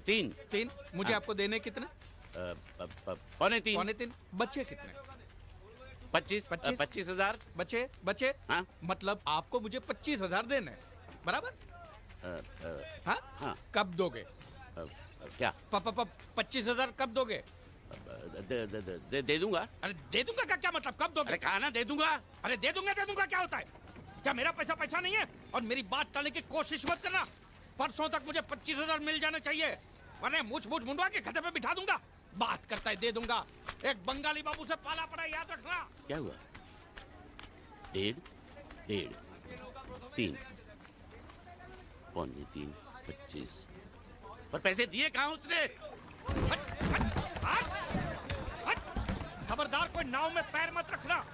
3। 3। मुझे आपको देने कितने? पौने 3। पौने 3। बच्चे कितने? 25। 25,000। बच्चे हाँ। मतलब आपको मुझे 25,000 देने हैं, बराबर? हाँ? हाँ। कब दोगे? क्या? 25,000 कब दोगे? दे दूंगा। अरे दे दूंगा का क्या मतलब, कब दोगे? अरे कहा ना दे दूंगा। अरे दे दूंगा क्या होता है? क्या मेरा पैसा नहीं है? और मेरी बात टालने की कोशिश मत करना। परसों तक मुझे 25,000 मिल जाने चाहिए, वरना मूछ मुंडवा के गधे पे बिठा दूंगा। बात करता है दे दूंगा, एक बंगाली बाबू से पाला पड़ा, याद रखना। क्या हुआ? 1.5, 3, पौने 3, 25। पर पैसे दिए कहाँ उसने? हट, हट, हट, हट। खबरदार कोई नाव में पैर मत रखना।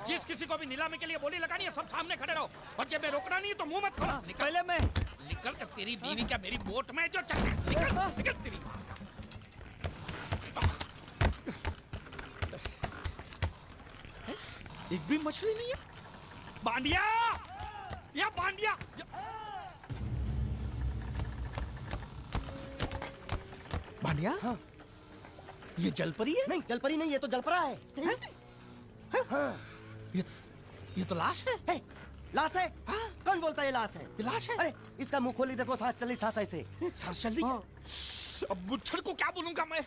जिस किसी को भी नीलामी के लिए बोली लगानी है सब सामने खड़े रहो, और जब मैं रोकना नहीं है तो मुंह मत खोलो। पहले मैं निकल कर तेरी बीवी क्या मेरी बोट में जो चल निकल तेरी। एक भी मछली नहीं है। बांडिया या बांडिया बांडिया। हाँ। ये जलपरी है? नहीं, जलपरी नहीं, ये तो जलपरा है। हाँ। ये तो लाश है। लाश है? हाँ? कौन बोलता है लाश है? ये लाश है। अरे इसका मुंह खोली देखो, सांस चली सांस ऐसे। सांस चल रही है। अब मुच्छर को क्या बोलूंगा मैं?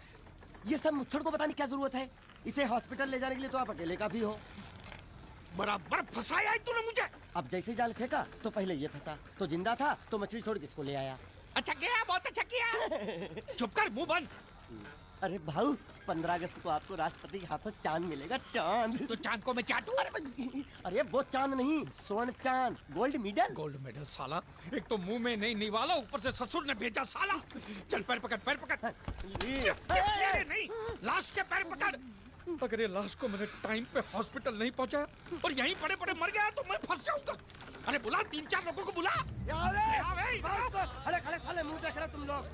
ये सब मुच्छड़ को बताने की क्या जरूरत है? इसे हॉस्पिटल ले जाने के लिए तो आप अकेले काफी हो। बराबर फंसाया है तूने मुझे। अब जैसे जाल फेंका तो पहले ये फंसा, तो जिंदा था तो मछली छोड़ के इसको ले आया। अच्छा किया, बहुत अच्छा किया। चुप कर, मुंह बंद। अरे भाऊ, 15 अगस्त को आपको राष्ट्रपति के हाथों चांद मिलेगा, चांद। तो चांद को मैं चाटू? अरे वो चांद नहीं, स्वर्ण चांद, गोल्ड मेडल। गोल्ड मेडल साला, एक तो मुंह में नहीं निवाला, ऊपर से ससुर ने भेजा साला। चल पैर पकड़, पैर पकड़। ये नहीं, लाश के पैर पकड़। अगर ये लाश को मैंने टाइम पे हॉस्पिटल नहीं पहुंचाया और यहीं पड़े पड़े मर गया तो मैं फंस जाऊंगा। अरे बुला, 3-4 लोगों को बुला। खड़े खड़े साले मुंह देख रहे तुम लोग।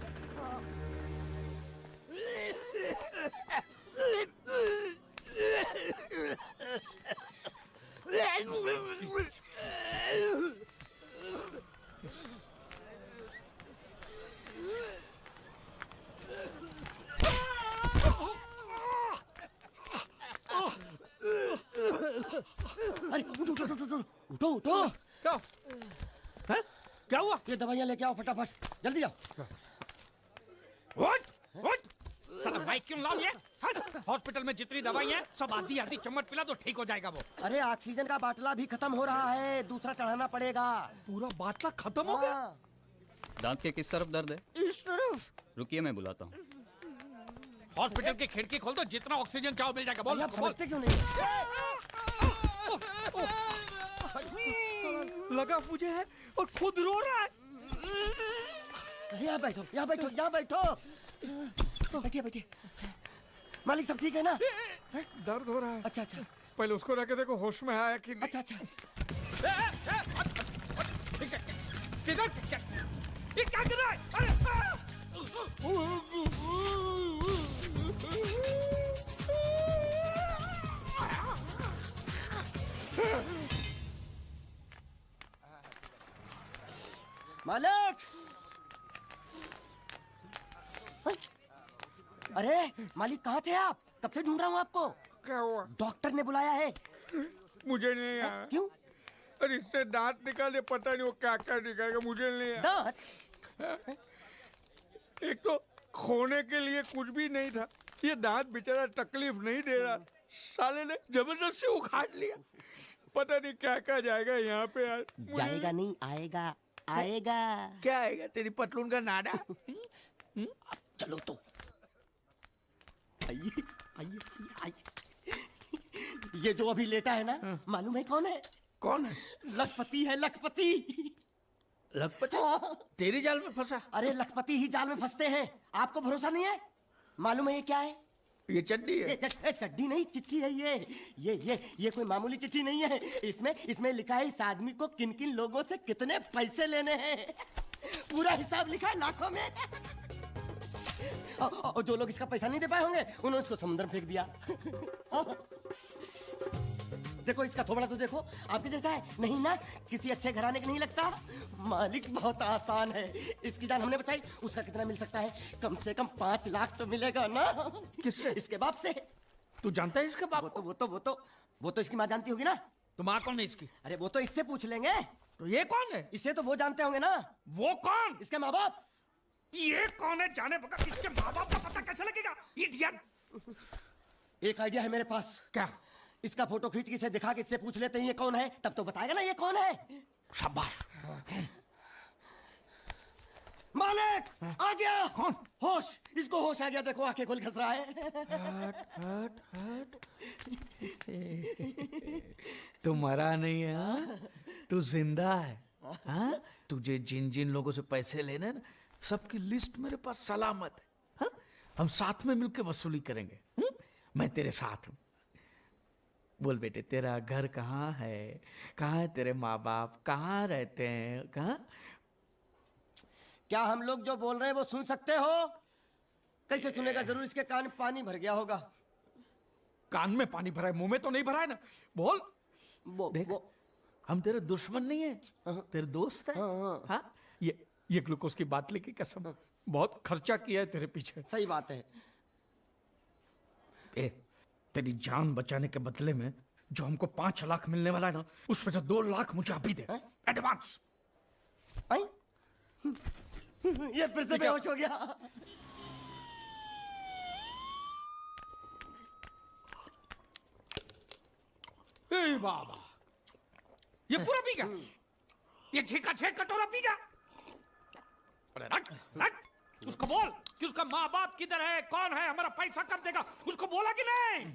अरे उठो उठो। क्या? हैं? क्या हुआ? ये दवाइयां लेके आओ फटाफट, जल्दी जाओ। उठ, उठ। साला बाइक क्यों लाओ ये? हट। हॉस्पिटल में जितनी दवाई है सब आधी आधी चम्मच पिला दो, ठीक हो जाएगा वो। अरे ऑक्सीजन का बाटला भी खत्म हो रहा है, दूसरा चढ़ाना पड़ेगा। पूरा बाटला खत्म हो गया? दांत के किस तरफ दर्द है? इस तरफ। रुकिए, मैं बुलाता हूँ। हॉस्पिटल की खिड़की खोल दो, जितना ऑक्सीजन चाहो मिल जाएगा। बोल, आप बोल। समझते क्यों नहीं? लगा मुझे है और खुद रो रहा है। यहाँ बैठो, यहाँ बैठो, यहाँ बैठो। बैठिए बैठिए। मालिक सब ठीक है ना? दर्द हो रहा है। अच्छा अच्छा पहले उसको रख के देखो होश में आया कि नहीं। अच्छा अच्छा। ये क्या कर रहा है? अरे मालिक! अरे मालिक कहाँ थे आप? कब से ढूंढ रहा हूँ आपको। क्या हुआ? डॉक्टर ने बुलाया है। मुझे नहीं आया। क्यों? अरे इससे दांत निकाले, पता नहीं वो क्या क्या निकालेगा, मुझे नहीं आया। दांत? एक तो खोने के लिए कुछ भी नहीं था, ये दांत बेचारा तकलीफ नहीं दे रहा, साले ने जबरदस्ती उखाड़ लिया। पता नहीं क्या क्या जाएगा यहाँ पे यार। जाएगा नहीं, आएगा आएगा। क्या आएगा? तेरी पतलून का नाडा। चलो तो आइए आइए आइए। ये जो अभी लेटा है ना, मालूम है कौन है? कौन है? लखपति है, लखपति। लखपति? तेरी जाल में फंसा? अरे लखपति ही जाल में फंसते हैं, आपको भरोसा नहीं है? मालूम है ये क्या है? ये चड्डी है। चड्डी नहीं, चिट्ठी है ये कोई मामूली चिट्ठी नहीं है। इसमें लिखा है इस आदमी को किन किन लोगों से कितने पैसे लेने हैं, पूरा हिसाब लिखा है लाखों में। और जो लोग इसका पैसा नहीं दे पाए होंगे उन्होंने इसको समुद्र में फेंक दिया। देखो इसका थोबड़ा तो देखो, आपके जैसा है नहीं ना, किसी अच्छे घराने का नहीं लगता। मालिक बहुत आसान है, इसकी जान हमने बचाई। उसका कितना मिल सकता है? कम से कम 5 लाख तो मिलेगा ना। किससे? इसके बाप से। तू जानता है इसके बाप को? वो तो इसकी माँ जानती होगी ना। तो माँ कौन है इसकी? अरे वो तो इससे पूछ लेंगे। तो ये कौन है? इसे तो वो जानते होंगे ना। वो कौन? इसके माँ बाप। ये कौन है जाने बगैर इसके माँ बाप का पता कैसे लगेगा? इडियट। एक आइडिया है मेरे पास। क्या? इसका फोटो खींच के इसे दिखा के इससे पूछ लेते हैं ये कौन है, तब तो बताएगा ना ये कौन है। शाबाश। मालिक आ गया। कौन? होश, इसको होश आ गया। देखो आंखें खोल खस रहा है। तू मरा नहीं है हाँ? तू जिंदा है हाँ? तुझे जिन जिन लोगों से पैसे लेने ना, सबकी लिस्ट मेरे पास सलामत है हाँ? हम साथ में मिलकर वसूली करेंगे हुँ? मैं तेरे साथ हूँ। बोल बेटे, तेरा घर कहाँ है? कहाँ है तेरे माँ बाप? कहाँ रहते हैं? कहाँ? क्या हम लोग जो बोल रहे हैं वो सुन सकते हो? कैसे सुनेगा? जरूर इसके कान में पानी भर गया होगा। कान में पानी भरा है, मुंह में तो नहीं भरा है ना। बोल। देख, हम तेरे दुश्मन नहीं है, तेरे दोस्त है हाँ? ये ग्लूकोज की बाटली की कसम, बहुत खर्चा किया है तेरे पीछे। सही बात है। तेरी जान बचाने के बदले में जो हमको 5 लाख मिलने वाला है ना, उसमें से 2 लाख मुझे अभी दे एडवांस। ये फिर से बेहोश हो गया। ए बाबा, ये पूरा पी गया? ये 6 का 6 कटोरा पी गया? अरे रख रख, उसको बोल कि उसका माँ बाप किधर है, कौन है, हमारा पैसा कब देगा, उसको बोला कि नहीं?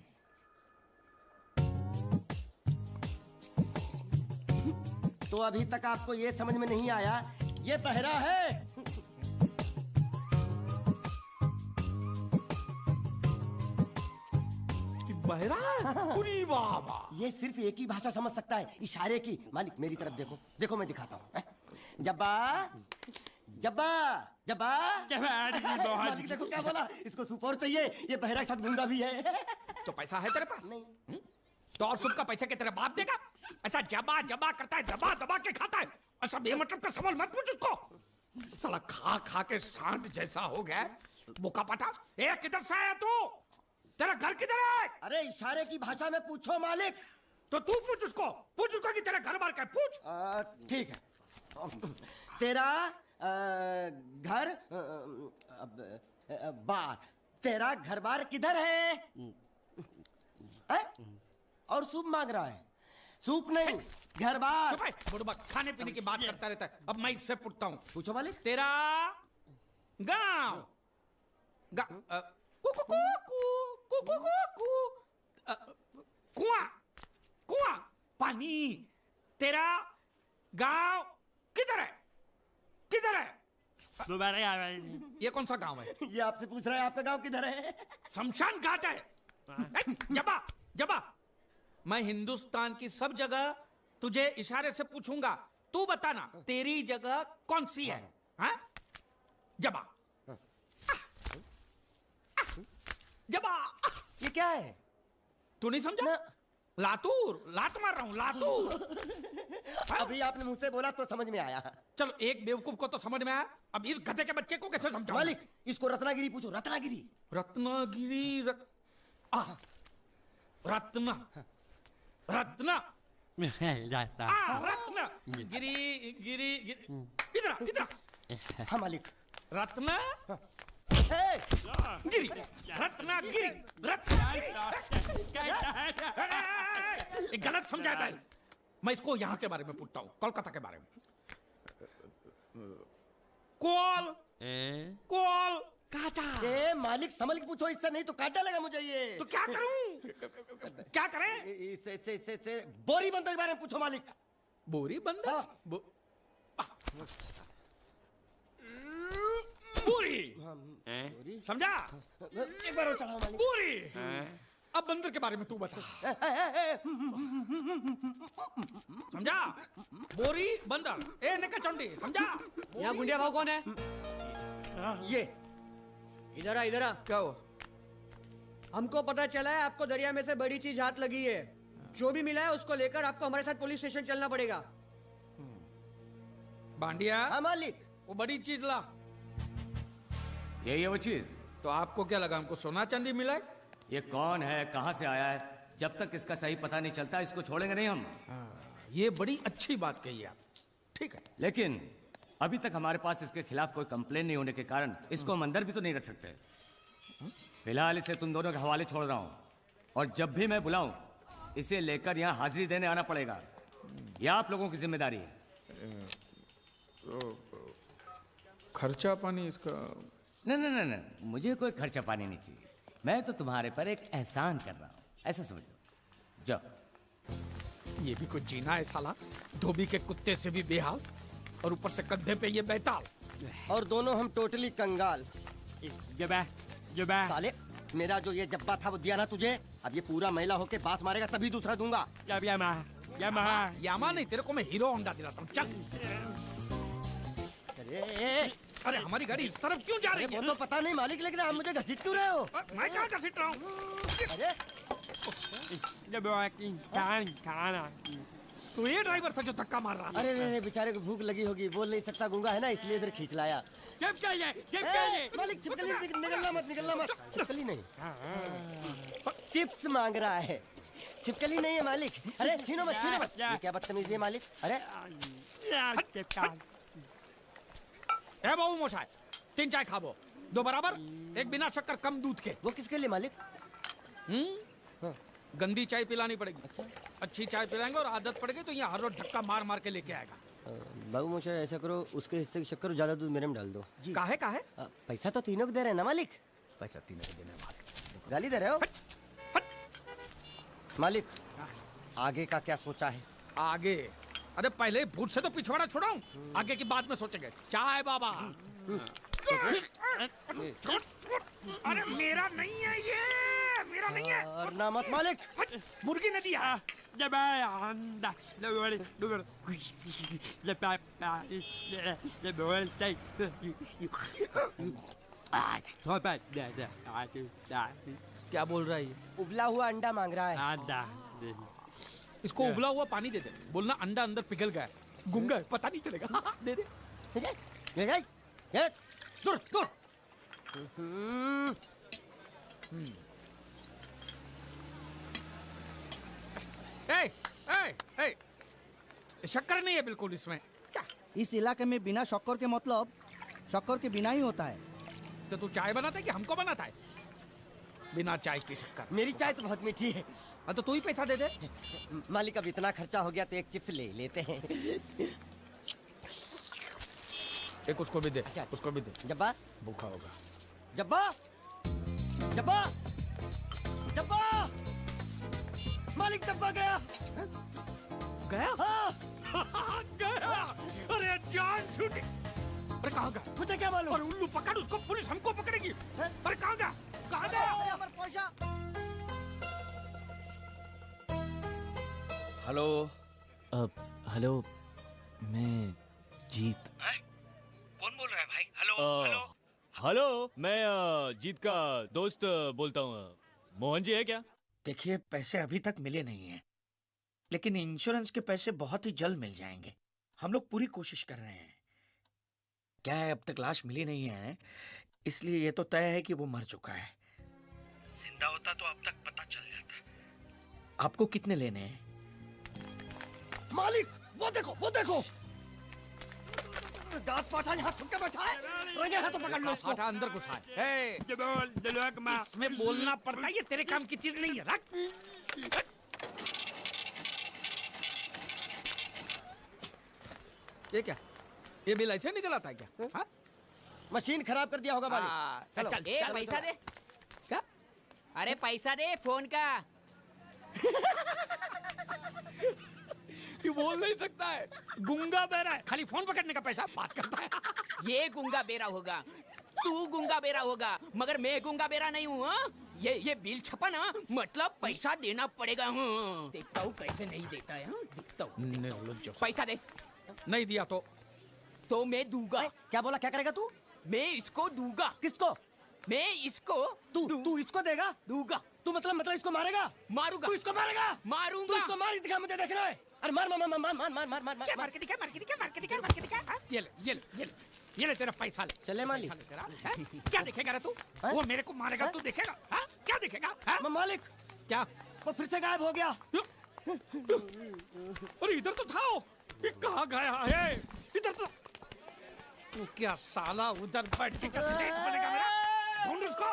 तो अभी तक आपको ये समझ में नहीं आया, ये बहरा है। बहरा? पूरी बाबा, ये सिर्फ एक ही भाषा समझ सकता है, इशारे की। मालिक मेरी तरफ देखो, देखो मैं दिखाता हूँ। जब्बा जब्बा जब्बा। मालिक देखो क्या बोला, इसको सूप और चाहिए। ये बहरा के साथ गूंगा भी है। तो पैसा है तेरे पास? नहीं। तो और सूप का पैसा के तेरे बाप देगा? ऐसा जबा जबा करता है, दबा दबा के खाता है। ऐसा बेमतलब का सवाल मत पूछ उसको। साला खा खा के सांड जैसा हो गया। बोका पटा। ए किधर से आया तू? तेरा घर किधर है? अरे इशारे की भाषा में पूछो मालिक। तो तू पूछ उसको कि तेरा घर बार क्या है, पूछ। ठीक है। तेरा घर बार, तेरा घर बार किधर है? और सूप मांग रहा है। सूप नहीं, घर बार। चुप है, बुढ़बा खाने पीने की बात करता रहता है। अब मैं इससे पूछता हूँ, पूछो मालिक। तेरा गाँव कुआं कुआं पानी, तेरा गांव किधर है? किधर है? ये कौन सा गांव है? ये आपसे पूछ रहा है आपका गांव किधर है? शमशान घाट है। जबा जबा, मैं हिंदुस्तान की सब जगह तुझे इशारे से पूछूंगा, तू बताना तेरी जगह कौन सी है हाँ? जबा जबा। ये क्या है? तू नहीं समझा? ना। लातूर, लात मार रहा हूं, लातूर। अभी आपने मुझसे बोला तो समझ में आया। चलो एक बेवकूफ को तो समझ में आया, अब इस गधे के बच्चे को कैसे समझाऊं? मालिक इसको रत्नागिरी पूछो, रत्नागिरी। रत्नागिरी रत्न गिरी गिरी इधर इधर। हाँ मालिक। रत्न हे! गिरी, रत्नागिरी, गलत समझा है। मैं इसको यहाँ के बारे में पूछता हूँ, कोलकाता के बारे में। कोल काटा। ए मालिक संभल के पूछो, इससे नहीं तो काट डालेगा मुझे ये। तो क्या करूं? क्या करें? इससे बोरी बंदर के बारे में पूछो मालिक। बोरी बंदर? हाँ। पूरी समझा? एक बार और चढ़ाओ मालिक। पूरी। अब बंदर के बारे में तू बता। समझा? बोरी बंदर, ए नकाचंडी, समझा? यहाँ गुंडिया भाव कौन है? ये इधर आ। क्या हुआ? हमको पता चला है आपको दरिया में से बड़ी चीज हाथ लगी है। जो भी मिला है उसको लेकर आपको हमारे साथ पुलिस स्टेशन चलना पड़ेगा। बांडिया, हाँ मालिक। वो बड़ी चीज ला। यही है वो चीज। तो आपको क्या लगा हमको सोना चांदी मिला है? ये कौन है, कहाँ से आया है? जब तक इसका सही पता नहीं चलता इसको छोड़ेंगे नहीं हम। ये बड़ी अच्छी बात कही आप। ठीक है, लेकिन अभी तक हमारे पास इसके खिलाफ कोई कंप्लेन नहीं होने के कारण इसको हम अंदर भी तो नहीं रख सकते। फिलहाल इसे तुम दोनों के हवाले छोड़ रहा हूँ, और जब भी मैं बुलाऊं इसे लेकर यहाँ हाजिरी देने आना पड़ेगा। यह आप लोगों की जिम्मेदारी है। खर्चा पानी इसका। नहीं नहीं नहीं नहीं, मुझे कोई खर्चा पानी नहीं चाहिए। मैं तो तुम्हारे पर एक एहसान कर रहा हूँ, ऐसा समझ लो। जाओ। ये भी कुछ जीना है साला, धोबी के कुत्ते से भी बेहाल, और ऊपर से कंधे पे ये बैताल। और दोनों हम टोटली कंगाल। साले, मेरा जो ये जब्बा था वो दिया ना तुझे, अब ये पूरा महिला होके बास मारेगा तभी दूसरा दूंगा। यामा नहीं, तेरे को मैं हीरो होंडा दिलाता हूँ। चल। अरे हमारी गाड़ी इस तरफ क्यों जा रही है? वो तो पता नहीं मालिक, लेकिन आप मुझे घसीट क्यों रहे हो? मैं कहाँ घसीट रहा हूँ? अरे तो ये ड्राइवर था जो धक्का मार रहा था। अरे बेचारे को भूख लगी होगी, बोल नहीं सकता, गूंगा है ना, इसलिए इधर खींच लाया। मालिक छिपकली निकलना मत। छिपकली नहीं, चिप्स मांग रहा है, छिपकली नहीं है मालिक। अरे छीनो मत। ये क्या बदतमीजी है मालिक? अरे ए बाबू मोशाय, 3 चाय खाबो, 2 बराबर, 1 बिना शक्कर कम दूध के। वो किसके लिए मालिक? गंदी चाय पिलानी पड़ेगी। अच्छा, अच्छी चाय पिलाएंगे और आदत पड़ गई तो यहाँ हर रोज धक्का मार मार के लेके आएगा। बाबू मोशा ऐसा करो, उसके हिस्से की शक्कर ज्यादा दूध मेरे में डाल दो। काहे? पैसा तो तीनों को दे रहे हैं ना मालिक? पैसा तीनों को देना मालिक। गाली दे रहे हो मालिक? आगे का क्या सोचा है? आगे? अरे पहले भूत से तो पिछवाड़ा छुड़ाऊं, आगे की बात में सोचेंगे। चाय बाबा। अरे मेरा नहीं है ये, मेरा नहीं है। और ना मत मालिक। मुर्गी ने दिया। क्या बोल रहा है ये? उबला हुआ अंडा मांग रहा है। इसको उबला हुआ पानी दे दे, बोलना अंडा अंदर पिघल गया है, गुंगा है, पता नहीं चलेगा। दे दे। दूर। ए, शक्कर नहीं है बिल्कुल इसमें। क्या? इस इलाके में बिना शक्कर के मतलब शक्कर के बिना ही होता है। तो तू चाय बनाता है कि हमको बनाता है? बिना चाय की शक्कर। मेरी चाय तो बहुत मीठी है। हाँ तो तू ही पैसा दे दे। मालिक अब इतना खर्चा हो गया तो एक चिप्स ले लेते हैं। एक उसको भी दे। अच्छा। उसको भी दे, जब्बा भूखा होगा। जब्बा मालिक, जब्बा गया। हाँ। गया। अरे जान छूटी। अरे कहाँ गया? मुझे क्या मालूम? अरे उल्लू पकड़ उसको, पुलिस हमको पकड़ेगी। अरे कहाँ गया? कहाँ गया? हमारा पैसा। हेलो। हेलो, मैं जीत। कौन बोल रहा है भाई? हेलो। हेलो, मैं जीत का दोस्त बोलता हूँ। मोहन जी है क्या? देखिए, पैसे अभी तक मिले नहीं हैं, लेकिन इंश्योरेंस के पैसे बहुत ही जल्द मिल जाएंगे। हम लोग पूरी कोशिश कर रहे हैं। क्या है, अब तक लाश मिली नहीं है, इसलिए ये तो तय है कि वो मर चुका है। जिंदा होता तो अब तक पता चल जाता। आपको कितने लेने हैं? मालिक वो देखो दांत पाठा यहाँ छुप के बैठा है। रंगे हाथों पकड़ लो इसको। पाठा अंदर घुसा है। इसमें बोलना पड़ता है, ये तेरे काम की चीज नहीं है। रख। ये क्या? ये बिल ऐसे निकल आता है क्या? हाँ? मशीन खराब कर दिया होगा मालिक। चल चल, ए, पैसा दे। क्या? अरे पैसा दे फोन का। ये बोल नहीं सकता है, गुंगा बहरा है, खाली फोन पकड़ने का पैसा बात करता है। ये गुंगा बेरा होगा, तू गुंगा बेरा होगा, मगर मैं गुंगा बेरा नहीं हूँ। ये बिल छपा ना, मतलब पैसा देना पड़ेगा। देखता हूँ कैसे नहीं देता है। देखता हूँ। पैसा दे। नहीं दिया तो मैं दूंगा। क्या बोला? क्या करेगा तू? मैं इसको दूंगा। किसको? मैं इसको तू इसको देगा? दूंगा। तू मतलब इसको मारेगा? मारूंगा। तू इसको मारेगा? मारूंगा। तू इसको मार दिखा, मुझे देखना है। अरे मार मार मार मार मार मार मार मार क्या मार के दिखा, मार के दिखा, मार के दिखा, मार के दिखा। हाँ? ये ले, ये ले, ये ले, ये ले तेरा पैसा ले। चले मालिक। पैसा ले तेरा, हैं? क्या देखेगा रे तू? हैं? वो मेरे को मारेगा, तू देखेगा? हाँ? क्या देखेगा? हाँ? मालिक, क्या? वो फिर से गायब हो गया। अरे इधर तो था वो। ये कहाँ गया है? इधर तो। तू क्या साला उधर बैठ के क्या सेठ बनेगा मेरा? ढूंढ उसको।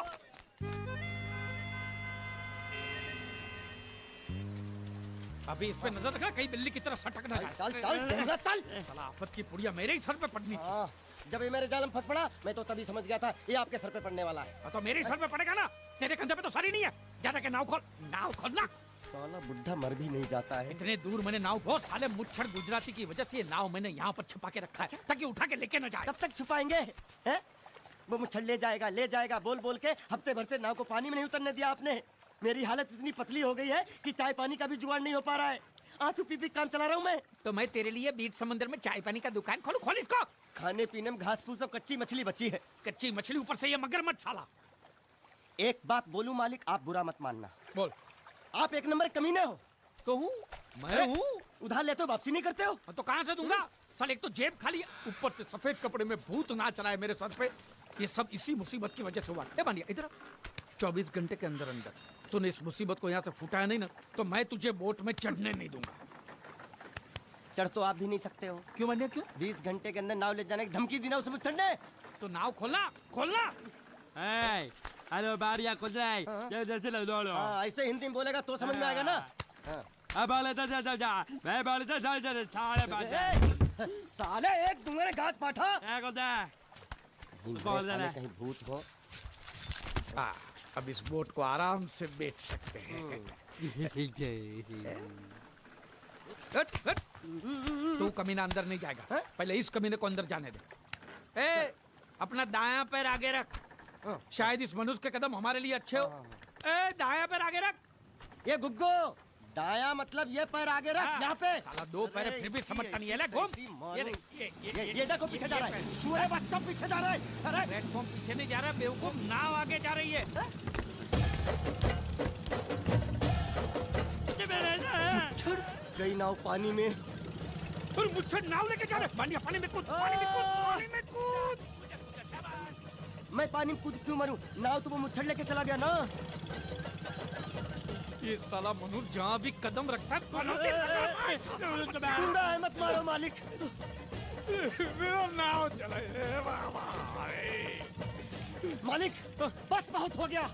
अभी इस पे नजर रखना, कहीं बिल्ली की तरह सटक ना जाए। चल चल ढूंढना, चल। साला आफत की पुड़िया मेरे ही सर पे पड़नी थी। हाँ, जब ये मेरे जाल में फंस पड़ा, मैं तो तभी समझ गया था ये आपके सर पे पड़ने वाला है। तो मेरे ही सर पे पड़ेगा ना, तेरे कंधे पे तो सर ही नहीं है। जाने के नाव खोल, नाव खोलना। साला बुढ़ा मर भी नहीं जाता है। इतने दूर मैंने नाव, बहुत साले मुच्छड़ गुजराती की वजह से ये नाव मैंने यहाँ पर छुपा के रखा है ताकि उठा के लेके न जाए। कब तक छुपाएंगे हैं? वो मुच्छड़ ले जाएगा बोल बोल के हफ्ते भर से नाव को पानी में नहीं उतरने दिया आपने। मेरी हालत इतनी पतली हो गई है कि चाय पानी का भी जुगाड़ नहीं हो पा रहा है। आंसू पी पी काम चला रहा हूँ मैं। तो मैं तेरे लिए बीच समंदर में चाय पानी का दुकान खोलूं? खोल इसको। खाने पीने में घास फूस सब कच्ची मछली बची है। कच्ची मछली, ऊपर से ये मगरमच्छ साला। एक बात बोलूं मालिक, आप बुरा मत मानना। बोल। आप एक नंबर कमीने हो। तो हूँ, मैं हूँ। उधार लेते हो, वापसी नहीं करते हो। तो कहाँ से दूंगा? साल एक तो जेब खाली है, ऊपर से सफेद कपड़े में भूत नाच रहा है मेरे सर पे। ये सब इसी मुसीबत की वजह से हुआ। ए बानिया इधर 24 घंटे के अंदर अंदर तूने इस मुसीबत को यहाँ से फुटाया नहीं ना, तो मैं तुझे बोट में चढ़ने नहीं दूंगा। चढ़ तो आप भी नहीं सकते हो। क्यों बानिया, क्यों? 20 घंटे के अंदर नाव ले जाने की धमकी दी ना उसे चढ़ने। तो नाव खोलना, खोलना। हेलो बारिया खुल जाए, जैसे लो लो। ऐसे हिंदी में बोलेगा तो समझ में आएगा ना। अब बोले तो जा, मैं बोले तो साले साले एक दूंगे गाज पाठा। साले कहीं भूत हो। अब इस बोट को आराम से बेच सकते हैं। हट, हट। तू कमीना अंदर नहीं जाएगा, पहले इस कमीने को अंदर जाने दे। ए, अपना दायां पैर आगे रख। शायद इस मनुष्य के कदम हमारे लिए अच्छे हो। ए, दायां पैर आगे रख। ये गुग्गो, दायां मतलब ये पैर आगे रख। यहाँ पे साला दो पैर फिर भी समझता नहीं है। ले घूम। ये देखो पीछे जा रहा है। सूअर बच्चा पीछे जा रहा है। अरे प्लेटफॉर्म पीछे नहीं जा रहा, बेवकूफ, नाव आगे जा रही है। गई नाव पानी में। और मुझे नाव लेके जा रहा है। बानिया पानी में कूद, पानी में कूद, पानी में कूद। मैं पानी में कूद क्यों मरूं? नाव तो वो मुच्छड़ लेके चला गया ना। ये साला मनुष्य जहाँ भी कदम रखता है पनौती लगाता है। गुंडा है, मत मारो मालिक। मेरा नाव चला है। मालिक बस बहुत हो गया।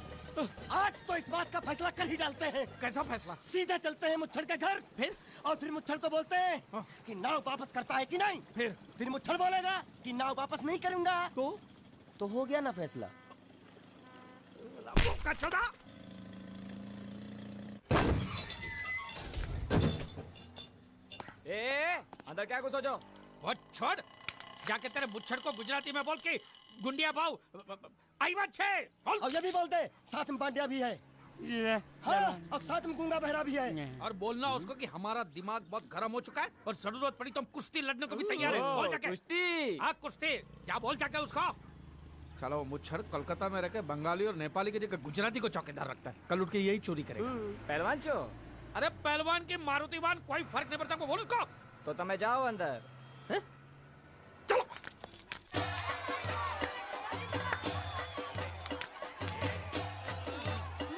आज तो इस बात का फैसला कर ही डालते हैं। कैसा फैसला? सीधे चलते हैं मुच्छड़ के घर। फिर मुच्छड़ को बोलते हैं कि नाव वापस करता है कि नहीं। फिर मुच्छड़ बोलेगा कि नाव वापस नहीं करूंगा। तो हो गया ना फैसला। अंदर क्या कुछ सोचो? वो छोड़, जाके तेरे मुच्छड़ को गुजराती में बोल के गुंडिया भाव आई बात छे। और ये भी बोलते साथ में पांड्या भी है। हाँ, और साथ में गूंगा बहरा भी है। और बोलना उसको कि हमारा दिमाग बहुत गर्म हो चुका है और जरूरत पड़ी तो हम कुश्ती लड़ने को भी तैयार है। बोल जाके। कुश्ती? हाँ कुश्ती, जा बोल जाके उसको। चलो वो मुच्छड़ कोलकाता में रहकर बंगाली और नेपाली की जगह गुजराती को चौकीदार रखता है। कल उठ के यही चोरी करेगा। पहलवान छो? अरे पहलवान की मारुतिवान कोई फर्क नहीं पड़ता। बोल उसको। तो તમે જાઓ અંદર। चलो।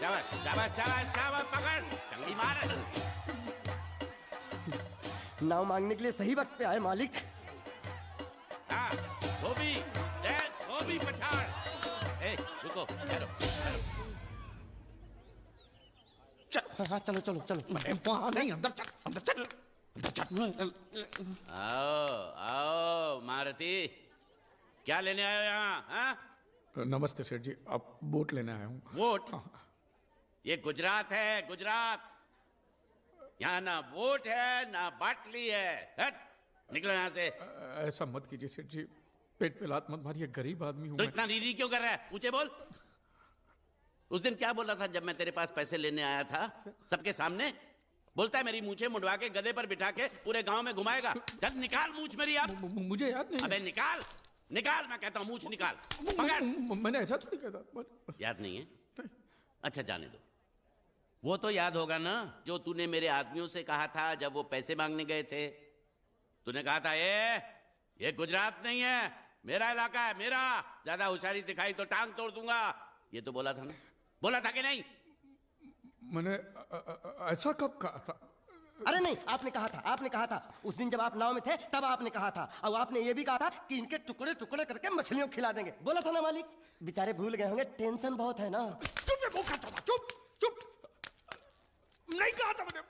शाबाश शाबाश शाबाश शाबाश, पकड़, जल्दी मार। नाव मांगने के लिए सही वक्त पे आए मालिक। हाँ, धोबी पछाड़। ए, रुको, ठहरो, ठहरो। हाँ चलो चलो चलो। वहाँ नहीं, अंदर चल, अंदर चल, अंदर चल। आओ आओ मारुति, क्या लेने आए हो यहाँ? हाँ? नमस्ते सेठ जी, आप बोट लेने आया हूँ। वोट? ये गुजरात है, गुजरात। यहाँ ना वोट है ना बाटली है। हट, निकलो यहाँ से। ऐसा मत कीजिए सेठ जी, पेट पे लात मत मारिए, गरीब आदमी हूँ तो मैं। इतना रीरी क्यों कर रहा है? पूछे बोल। उस दिन क्या बोला था जब मैं तेरे पास पैसे लेने आया था सबके सामने? बोलता है मेरी मूछें मुंडवा के गधे पर बिठा के पूरे गांव में घुमाएगा। चल निकाल मूछ मेरी अब। मुझे याद नहीं। अबे निकाल, निकाल, मैं कहता हूँ मूछ निकाल। पकड़। मैंने ऐसा थोड़ी कहा था। याद नहीं है? अच्छा जाने दो। वो तो याद होगा ना जो तूने मेरे आदमियों से कहा था जब वो पैसे मांगने गए थे। तूने कहा था ये गुजरात नहीं है, मेरा इलाका है, मेरा, ज्यादा होशियारी दिखाई तो टांग तोड़ दूंगा। ये तो बोला था ना, बोला था कि नहीं? मैंने ऐसा कब कहा था? अरे नहीं, आपने कहा था उस दिन जब आप नाव में थे तब आपने कहा था। और आपने ये भी कहा था कि इनके टुकड़े टुकड़े करके मछलियों खिला देंगे। बोला था ना मालिक? बेचारे भूल गए होंगे, टेंशन बहुत है ना। चुप है, भूखा था, चुप चुप। नहीं कहा था मैंने,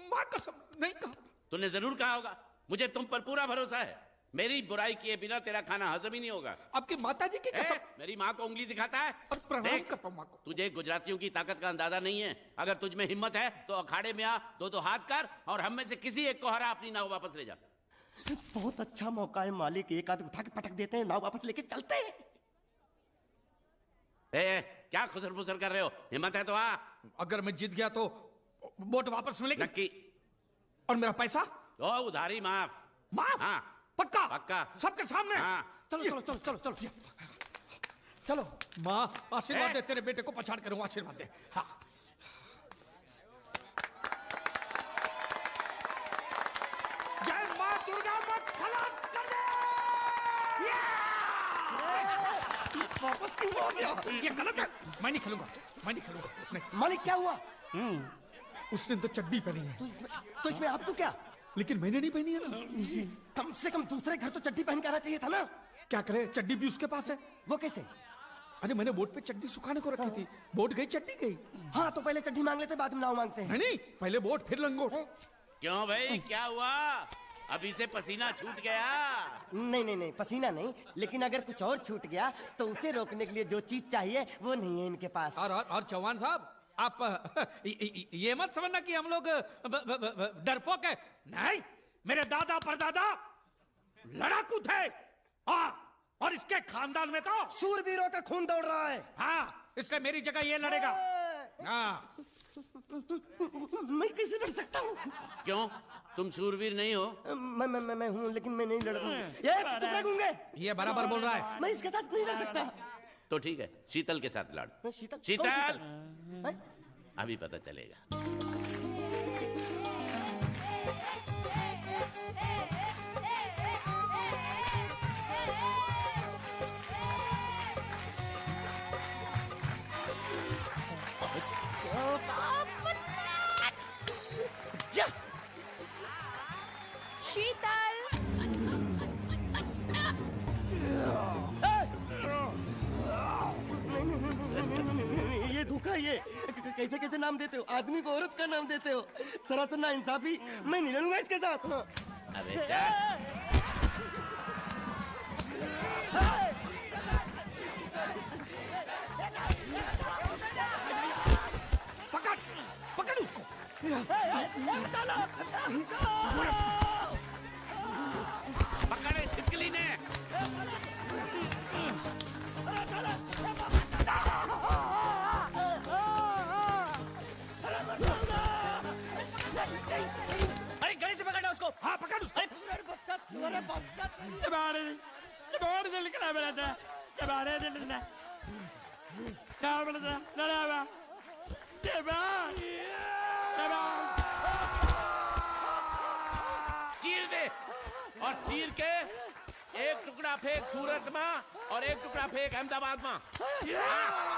माँ कसम नहीं कहा। तूने जरूर कहा होगा, मुझे तुम पर पूरा भरोसा है। मेरी बुराई किए बिना तेरा खाना हजम ही नहीं होगा। आपकी माता जी की कसम। मेरी माँ को उंगली दिखाता है। अब प्रणाम करता हूँ माँ को। तुझे गुजरातियों की ताकत का अंदाजा नहीं है। अगर तुझ में हिम्मत है तो अखाड़े में आ, दो हाथ कर और हम में से किसी एक को हरा, अपनी नाव वापस ले जा। बहुत अच्छा मौका है मालिक, एक आध उठा के पटक देते हैं, नाव वापस लेके चलते हैं। क्या खुसर फुसर कर रहे हो? हिम्मत है तो आ। अगर मैं जीत गया तो बोट वापस मिलेगी? नक्की। और मेरा पैसा? तो उधारी माफ। माफ? हाँ पक्का? पक्का। सबके सामने? हाँ। चलो चलो चलो चलो चलो चलो। माँ आशीर्वाद दे, तेरे बेटे को पछाड़ करूँ, आशीर्वाद दे। हाँ। जय माँ दुर्गा, मत खलास कर दे। वापस क्यों हो गया? ये गलत है, मैं नहीं खेलूंगा, मैं नहीं खेलूंगा। नहीं। मालिक क्या हुआ? उसने तो चड्डी पहनी है। तो इसमें आपको क्या? लेकिन मैंने नहीं पहनी है ना। कम से कम दूसरे घर तो चड्डी पहन के आना चाहिए था ना। क्या करे, चड्डी भी उसके पास है। वो कैसे? अरे मैंने बोट पे चड्डी सुखाने को रखी थी, बोट गई चड्डी गई। हाँ तो पहले चड्डी मांग लेते, बाद में नाव मांगते हैं। नहीं, पहले बोट फिर लंगोट। क्यों भाई, क्या हुआ? अभी से पसीना छूट गया? नहीं नहीं नहीं, पसीना नहीं, लेकिन अगर कुछ और छूट गया तो उसे रोकने के लिए जो चीज चाहिए वो नहीं है इनके पास। और चौहान साहब, आप ये मत समझना कि हम लोग डरपोक है। नहीं, मेरे दादा परदादा लड़ाकू थे। और इसके खानदान में तो शूरवीरों का खून दौड़ रहा है। हाँ, इसलिए मेरी जगह ये लड़ेगा। हाँ। मैं कैसे लड़ सकता हूँ? क्यों, तुम शूरवीर नहीं हो? मैं हूँ, लेकिन मैं नहीं लड़ पाऊंगा। ये टुकड़े गूंगे। ये बराबर बोल रहा है। मैं इसके साथ नहीं लड़ सकता। तो ठीक है, शीतल के साथ लड़। शीतल? शीतल, अभी पता चलेगा। शीतल, ये धोखा, ये कैसे कैसे नाम देते हो? आदमी को औरत का नाम देते हो, सरासर ना इंसाफी। मैं नहीं लड़ूंगा इसके साथ। अबे जा। पकड़, पकड़ उसको। पकड़े छिपकली ने। अरे गले से पकड़ना उसको। हाँ पकड़ उसको। चीर दे, और चीर के एक टुकड़ा फेंक सूरत में और एक टुकड़ा फेंक अहमदाबाद में।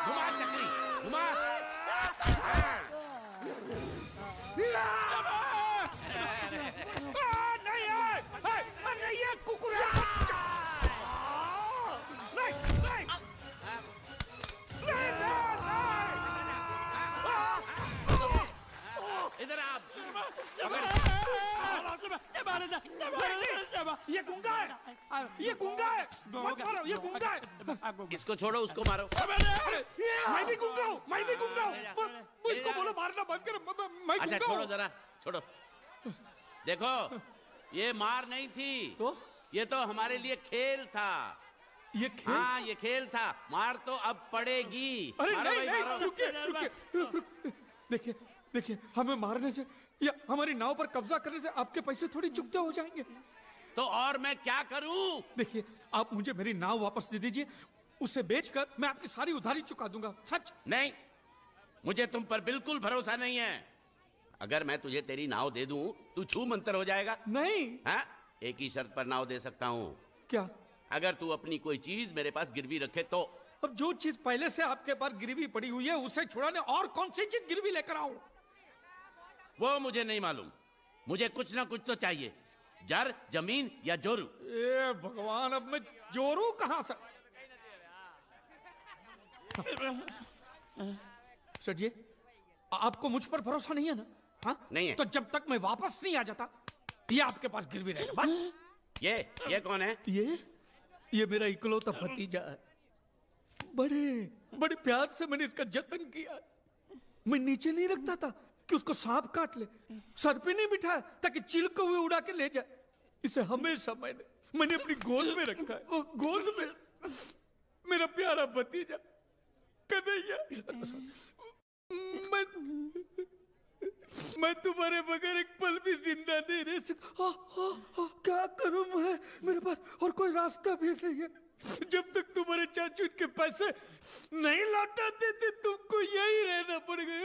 घुमा चक्री, घुमा। नहीं है कुकुर। इधर आप। ये गुंगा है, ये गुंगा है। मत मारो, ये गुंगा है। इसको छोड़ो, उसको मारो। मैं भी गुंगा हूँ, मैं भी गुंगा हूँ। इसको बोलो मारना बंद कर। मैं अच्छा गुंगा छोड़ो हूँ। जरा, छोड़ो। देखो, ये मार नहीं थी, ये तो हमारे लिए खेल था। ये खेल? हाँ, ये खेल था। मार तो अब पड़ेगी। अरे मारो नहीं, भाई, नहीं, मारो। रुकिए। देखिए देखिए, हमें मारने से या हमारी नाव पर कब्जा करने से आपके पैसे थोड़ी चुकते हो जाएंगे। तो और मैं क्या करूं? देखिए, आप मुझे मेरी नाव वापस दे दीजिए, उसे बेचकर मैं आपकी सारी उधारी चुका दूंगा। सच? नहीं, मुझे तुम पर बिल्कुल भरोसा नहीं है। अगर मैं तुझे तेरी नाव दे दूं, तू छू मंतर हो जाएगा। नहीं। हाँ, एक ही शर्त पर नाव दे सकता हूँ। क्या? अगर तू अपनी कोई चीज मेरे पास गिरवी रखे तो। अब जो चीज पहले से आपके पास गिरवी पड़ी हुई है उसे छुड़ाने और कौन सी चीज गिरवी लेकर आऊं? वो मुझे नहीं मालूम। मुझे कुछ ना कुछ तो चाहिए, जर, जमीन या जोरू। ए भगवान, अब मैं जोरू कहां से? सर जी, आपको मुझ पर भरोसा नहीं है ना? हाँ? नहीं है। तो जब तक मैं वापस नहीं आ जाता, ये आपके पास गिरवी रहेगा बस। ये कौन है? ये मेरा इकलौता भतीजा है। बड़े प्यार से मैंने इसका जतन किया। मैं नीचे नहीं रखता था कि उसको सांप काट ले, सर पे नहीं बिठाया ताकि चिल को हुए उड़ा के ले जाए। इसे हमेशा मैंने अपनी गोद में रखा है। गोद में मेरा प्यारा भतीजा कन्हैया। मैं तुम्हारे बगैर एक पल भी जिंदा नहीं रह सकता। क्या करूं मैं? मेरे पास और कोई रास्ता भी नहीं है। जब तक तुम्हारे चाचू इनके पैसे नहीं लौटा देते, तुमको यही रहना पड़ेगा।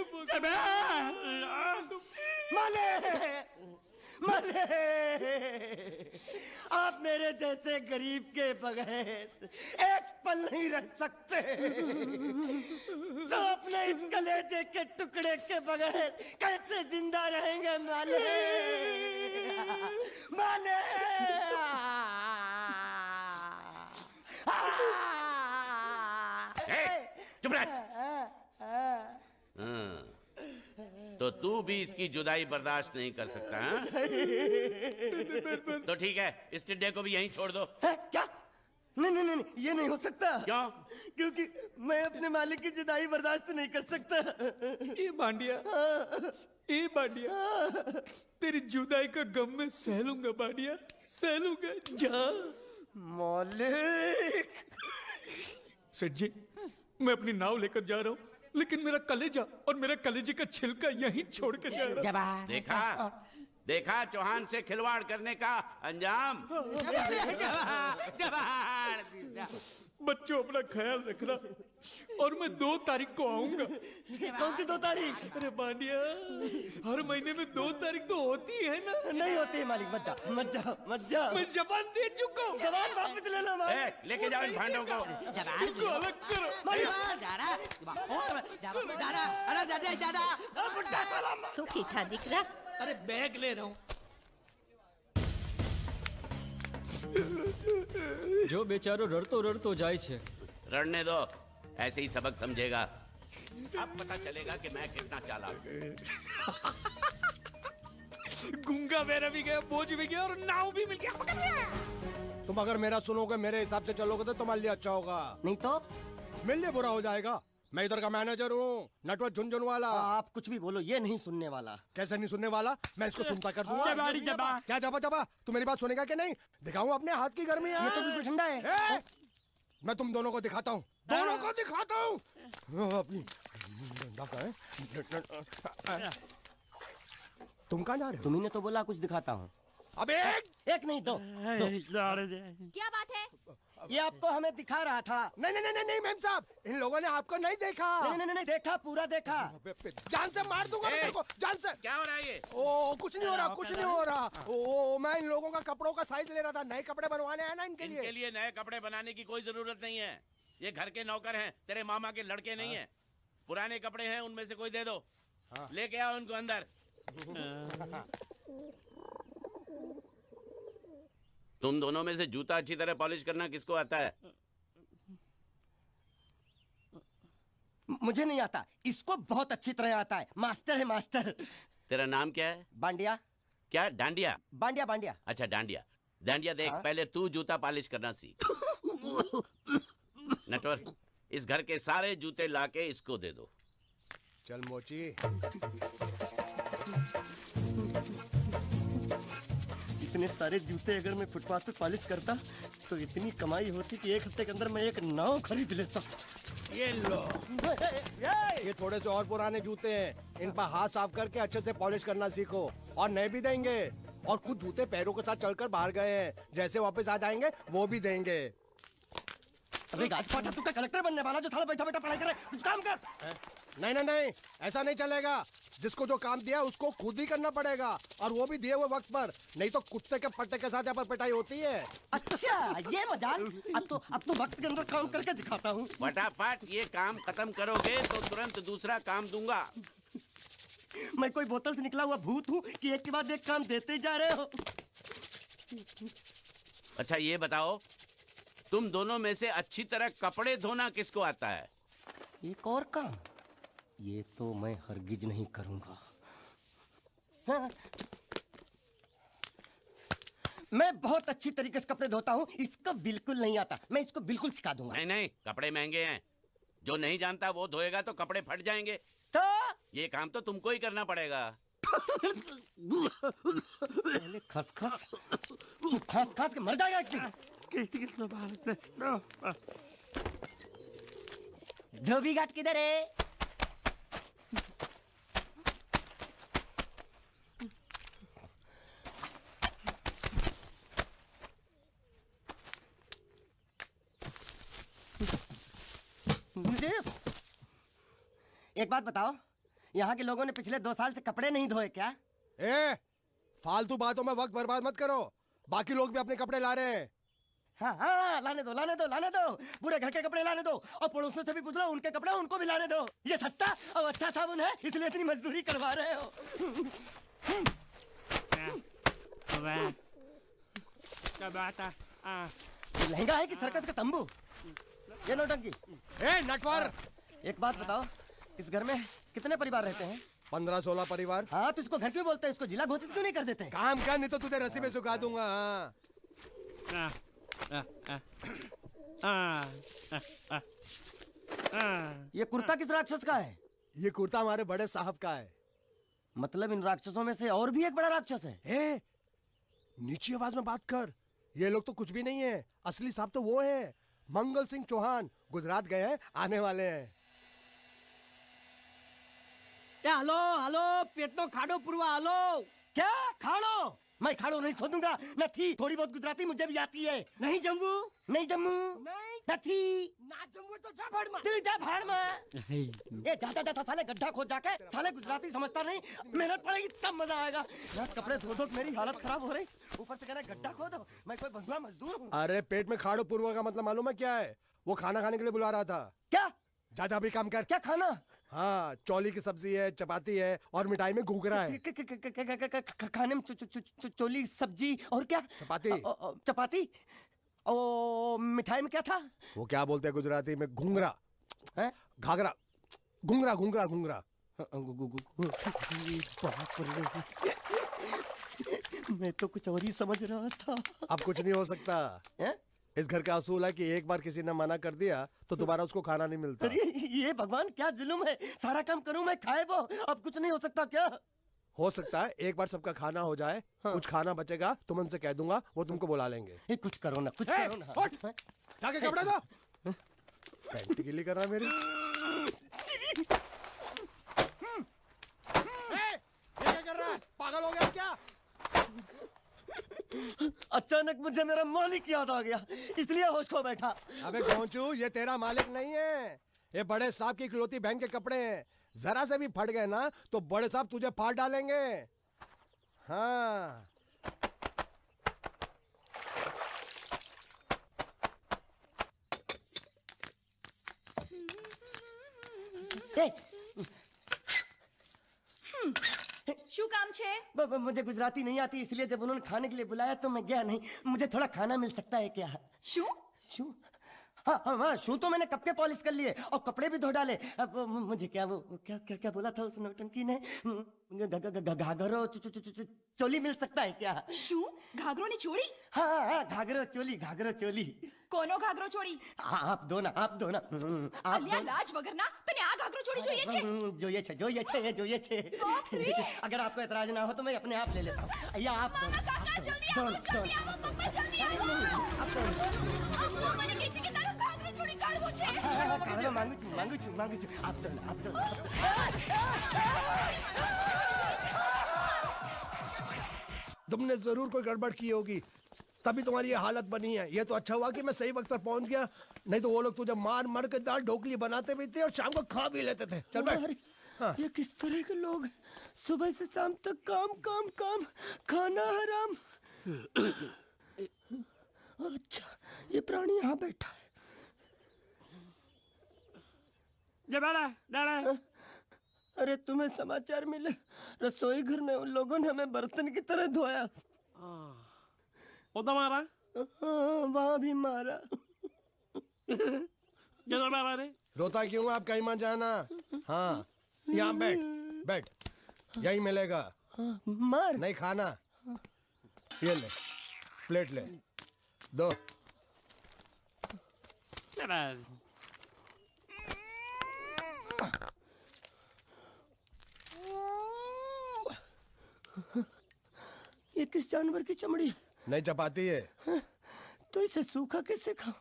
माले, आप मेरे जैसे गरीब के बगैर एक पल नहीं रह सकते। तो अपने इस कलेजे के टुकड़े के बगैर कैसे जिंदा रहेंगे माले? माले, चुप रह। तो तू भी इसकी जुदाई बर्दाश्त नहीं कर सकता, हाँ? तो ठीक है, इस टिड्डे को भी यहीं छोड़ दो। क्या? नहीं, ये नहीं हो सकता। क्यों? क्योंकि मैं अपने मालिक की जुदाई बर्दाश्त नहीं कर सकता। ए बांडिया, तेरी जुदाई का गम मैं सह लूंगा बांडिया, सह लूंगा। जा मालिक। सेठ जी, मैं अपनी नाव लेकर जा रहा हूँ, लेकिन मेरा कलेजा और मेरे कलेजे का छिलका यहीं छोड़ के जा रहा हूँ। देखा चौहान से खिलवाड़ करने का अंजाम। बच्चों, अपना ख्याल रखना और मैं 2 तारीख को आऊंगा। कौन सी 2 तारीख? अरे बांडिया, हर महीने में 2 तारीख तो होती है ना? नहीं होती है मालिक, मत जा। मैं जबान दे चुका हूँ। जबान वापस ले लो मालिक। लेके जाओ इन भांडों को। इनको अलग करो। सुखी था दिखरा। अरे बैग ले रहा हूँ। जो बेचारो रड़तो जाए छे। रड़ने दो, ऐसे ही सबक समझेगा। अब पता चलेगा कि मैं कितना चालाक हूँ। गुंगा बेरा भी गया, बोझ भी गया और नाव भी मिल गया। तुम अगर मेरा सुनोगे, मेरे हिसाब से चलोगे तो तुम्हारे लिए अच्छा होगा। नहीं तो मेरे लिए बुरा हो जाएगा। मैं इधर का मैनेजर हूँ, नटवर झुनझुन वाला। आप कुछ भी बोलो, ये नहीं सुनने वाला। कैसे नहीं सुनने वाला? मैं इसको सुनता कर दूंगा। क्या जबा? तू मेरी बात सुनेगा कि नहीं? दिखाऊं अपने हाथ की गर्मी? ये तो बिल्कुल ठंडा है। मैं तुम दोनों को दिखाता हूँ, अपनी। तुम कहाँ जा रहे हो? तुम्ही ने तो बोला कुछ दिखाता हूँ। अब एक नहीं, दो। क्या बात है? ये आपको हमें दिखा रहा था। नहीं मैम साहब, इन लोगों ने आपको नहीं देखा। नहीं, देखा, पूरा देखा। जान से मार दूंगा मैं तेरे को, जान से। क्या हो रहा है ये? ओ, कुछ नहीं हो रहा। ओ, मैं इन लोगों का कपड़ों का साइज ले रहा था। नए कपड़े बनवाने हैं ना इनके लिए। इनके लिए नए कपड़े बनाने की कोई जरूरत नहीं है। ये घर के नौकर हैं, तेरे मामा के लड़के नहीं हैं। पुराने कपड़े हैं, उनमें से कोई दे दो। लेके आओ उनको अंदर। तुम दोनों में से जूता अच्छी तरह पॉलिश करना किसको आता है? मुझे नहीं आता, इसको बहुत अच्छी तरह आता है। मास्टर है, मास्टर। तेरा नाम क्या है? बांडिया। क्या? डांडिया? बांडिया। अच्छा, डांडिया देख। पहले तू जूता पॉलिश करना सीख। नटवर, इस घर के सारे जूते लाके इसको दे दो। चल मोची। इतने सारे जूते अगर मैं फुटपाथ पे पॉलिश करता तो इतनी कमाई होती कि 1 हफ्ते के अंदर मैं एक नाव खरीद लेता। ये लो। ये थोड़े से और पुराने जूते हैं, इन पर हाथ साफ करके अच्छे से पॉलिश करना सीखो। और नए भी देंगे। और कुछ जूते पैरों के साथ चलकर बाहर गए हैं, जैसे वापस आ जाएंगे वो भी देंगे। अबे गाजपाटा, तू क्या कलेक्टर बनने वाला जो साला बैठा बैठा पढ़ाई करे? कुछ काम कर। नहीं नहीं नहीं, ऐसा नहीं चलेगा। जिसको जो काम दिया उसको खुद ही करना पड़ेगा, और वो भी दिए हुए वक्त पर, नहीं तो कुत्ते के पट्टे के साथ यहाँ पर पिटाई होती है। अच्छा, ये मजाल। अब तो वक्त के अंदर काम करके दिखाता हूँ। फटाफट ये काम खत्म करोगे तो तुरंत दूसरा काम दूंगा। मैं कोई बोतल से निकला हुआ भूत हूँ कि एक के बाद एक काम देते जा रहे हो? अच्छा ये बताओ, तुम दोनों में से अच्छी तरह कपड़े धोना किसको आता है? एक और काम, ये तो मैं हरगिज नहीं करूंगा। हाँ। मैं बहुत अच्छी तरीके से कपड़े धोता हूँ, इसको बिल्कुल नहीं आता। मैं इसको बिल्कुल सिखा दूंगा। नहीं नहीं, कपड़े महंगे हैं। जो नहीं जानता वो धोएगा तो कपड़े फट जाएंगे। तो ये काम तो तुमको ही करना पड़ेगा। खसखस, तू खस खस के मर जाएगा एक दिन। धोबी घाट किधर है? एक बात बताओ, यहाँ के लोगों ने पिछले 2 साल से कपड़े नहीं धोए क्या? फालतू बातों में वक्त बर्बाद मत करो। बाकी लोग भी अपने कपड़े ला रहे हैं। हाँ हाँ, लाने दो लाने दो लाने दो। पूरे घर के कपड़े लाने दो, और पड़ोसियों से भी पूछ लो, उनके कपड़े उनको भी लाने दो। ये सस्ता और अच्छा साबुन है, इसलिए इतनी मजदूरी करवा रहे हो। ये लहंगा है कि सर्कस का तंबू? ये नौटंकी। नटवर, एक बात बताओ, इस घर में कितने परिवार रहते हैं? 15-16 परिवार। हाँ, तो इसको घर क्यों बोलते हैं? इसको जिला घोषित क्यों नहीं कर देते? काम कर, नहीं तो तुझे रस्सी में सुखा दूंगा। ये कुर्ता किस राक्षस का है? ये कुर्ता हमारे बड़े साहब का है। मतलब इन राक्षसों में से और भी एक बड़ा राक्षस है? नीची आवाज में बात कर। ये लोग तो कुछ भी नहीं है, असली साहब तो वो है, मंगल सिंह चौहान। गुजरात गए हैं, आने वाले हैं। हेलो हेलो, पेटनो खाड़ो पुरवा। हेलो, क्या खाड़ो? मैं खाड़ो नहीं खोदूंगा। न थी, थोड़ी बहुत गुजराती मुझे भी आती है। नहीं जम्मू, नहीं जम्मू, न थी ना जम्मू तो जा भाड़ में। तू जा भाड़ में। ये जा जा साले गड्ढा खोद जाके। साले गुजराती समझता नहीं, मेहनत पड़ेगी तब मजा आएगा। यार कपड़े धो धो मेरी हालत खराब हो रही, ऊपर से कह रहे गड्ढा खोदो। मैं कोई बंधुआ मजदूर हूँ? अरे पेट में खाड़ो पुरवा का मतलब मालूम है क्या है? वो खाना खाने के लिए बुला रहा था। क्या? जा भी काम कर। क्या खाना? हाँ, चौली की सब्जी है, चपाती है, और मिठाई में घूघरा है। खाने में चोली सब्जी और क्या? चपाती। चपाती। ओ, मिठाई में क्या था? वो क्या बोलते हैं गुजराती में? घूंघरा, घाघरा, घूंघरा घूंघरा घूंघरा। मैं तो कुछ और ही समझ रहा था। अब कुछ नहीं हो सकता। इस घर का असूल है कि एक बार किसी ने मना कर दिया तो दोबारा उसको खाना नहीं मिलता। अरे ये भगवान क्या जुल्म है? सारा काम करूं मैं, खाए वो। अब कुछ नहीं हो सकता क्या? हो सकता है एक बार सबका खाना हो जाए। कुछ खाना बचेगा तो मैं उनसे कह दूंगा, वो तुमको बुला लेंगे। कुछ करो ना, कुछ करो ना। जाके कपड़े दो। पैंट गीली कर रहा मेरी। ये क्या कर रहा है? पागल हो गया क्या? अचानक मुझे मेरा मालिक याद आ गया, इसलिए होश खो बैठा। अबे घोंचू, ये तेरा मालिक नहीं है, ये बड़े साहब की इकलौती बहन के कपड़े हैं। जरा से भी फट गए ना तो बड़े साहब तुझे फाड़ डालेंगे। हाँ। શું કામ છે? मुझे गुजराती नहीं आती, इसलिए जब उन्होंने खाने के लिए बुलाया तो मैं गया नहीं। मुझे थोड़ा खाना मिल सकता है क्या? શું? शू? हाँ हाँ हाँ, शू तो मैंने कब के पॉलिश कर लिए और कपड़े भी धो डाले। अब मुझे क्या वो क्या क्या क्या बोला था उस नौटंकी ने? घाघरो चोली मिल सकता है क्या? શું? ઘાઘરોની ચોળી? हाँ हाँ, घाघरो चोली, घाघरो चोली। કોનો ઘાઘરો ચોળી? आप दो ना, आप दो ना। आप અલ્યા લાજ વગરના, તને આ ઘાઘરો ચોળી જોઈએ છે? જોઈએ છે। अगर आपको एतराज ना हो तो मैं अपने आप ले लेता हूँ। या आप दो ना, જલ્દી આવો, જલ્દી આવો, પપ્પા જલ્દી આવો. અમ્મા મને કહે છે કે તારો ઘાઘરો ચોળી કાઢવો છે. मांगू छू। आप दो ना, आप दो ना। तुमने जरूर कोई गड़बड़ की होगी। तभी तुम्हारी ये हालत बनी है। ये तो अच्छा हुआ कि मैं सही वक्त पर पहुंच गया, नहीं तो वो लोग तुझे मार मार के दाल ढोकली बनाते भी थे और शाम को खा भी लेते थे। चल बैठ। हाँ। ये किस तरह के लोग हैं? सुबह से शाम तक काम काम काम, खाना हराम। अच्छा, ये प्राणी यहाँ बैठा है। अरे तुम्हें समाचार मिले? रसोई घर में उन लोगों ने हमें बर्तन की तरह धोया। उधर मारा? वहाँ भी मारा। किधर मारा रे? रोता क्यों? आप कहीं मत जाना। हाँ, यहाँ बैठ बैठ, यही मिलेगा। मार नहीं खाना। ये ले, प्लेट ले, दो। ये किस जानवर की चमड़ी? नहीं चपाती है। तो इसे सूखा कैसे खाऊं?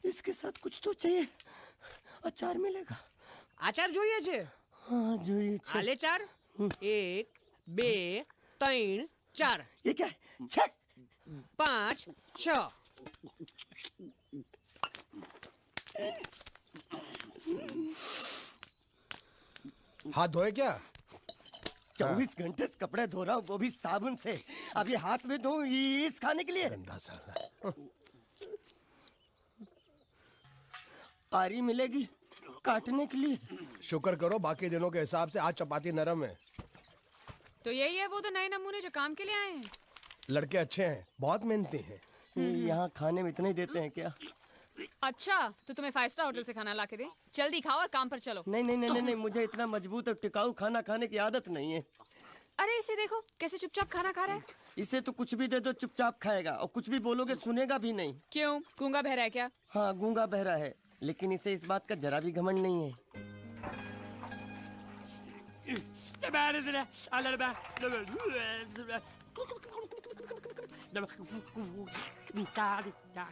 इसके साथ कुछ तो चाहिए। अचार मिलेगा? आचार જોઈએ છે? हाँ જોઈએ છે। આલે ચાર? 1 2 3 4। ये क्या है? 6 5 6। हाथ धोए क्या? 24 घंटे से कपड़े धो रहा हूँ, वो भी साबुन से। अब ये हाथ में धो इस खाने के लिए? गंदा साला। आरी मिलेगी काटने के लिए? शुक्र करो बाकी दिनों के हिसाब से आज चपाती नरम है। तो यही है वो तो नए नमूने जो काम के लिए आए हैं। लड़के अच्छे हैं, बहुत मेहनती हैं। यहाँ खाने में इतना ही देते हैं क्या? अच्छा, तो तुम्हें 5 स्टार होटल से खाना ला के दे? जल्दी खाओ और काम पर चलो। नहीं नहीं नहीं नहीं, मुझे इतना मजबूत और टिकाऊ खाना खाने की आदत नहीं है। अरे इसे देखो कैसे चुपचाप खाना खा रहा है। इसे तो कुछ भी दे दो चुपचाप खाएगा, और कुछ भी बोलोगे सुनेगा भी नहीं। क्यों, गूंगा बहरा है क्या? हाँ गूंगा बहरा है, लेकिन इसे इस बात का जरा भी घमंड नहीं है।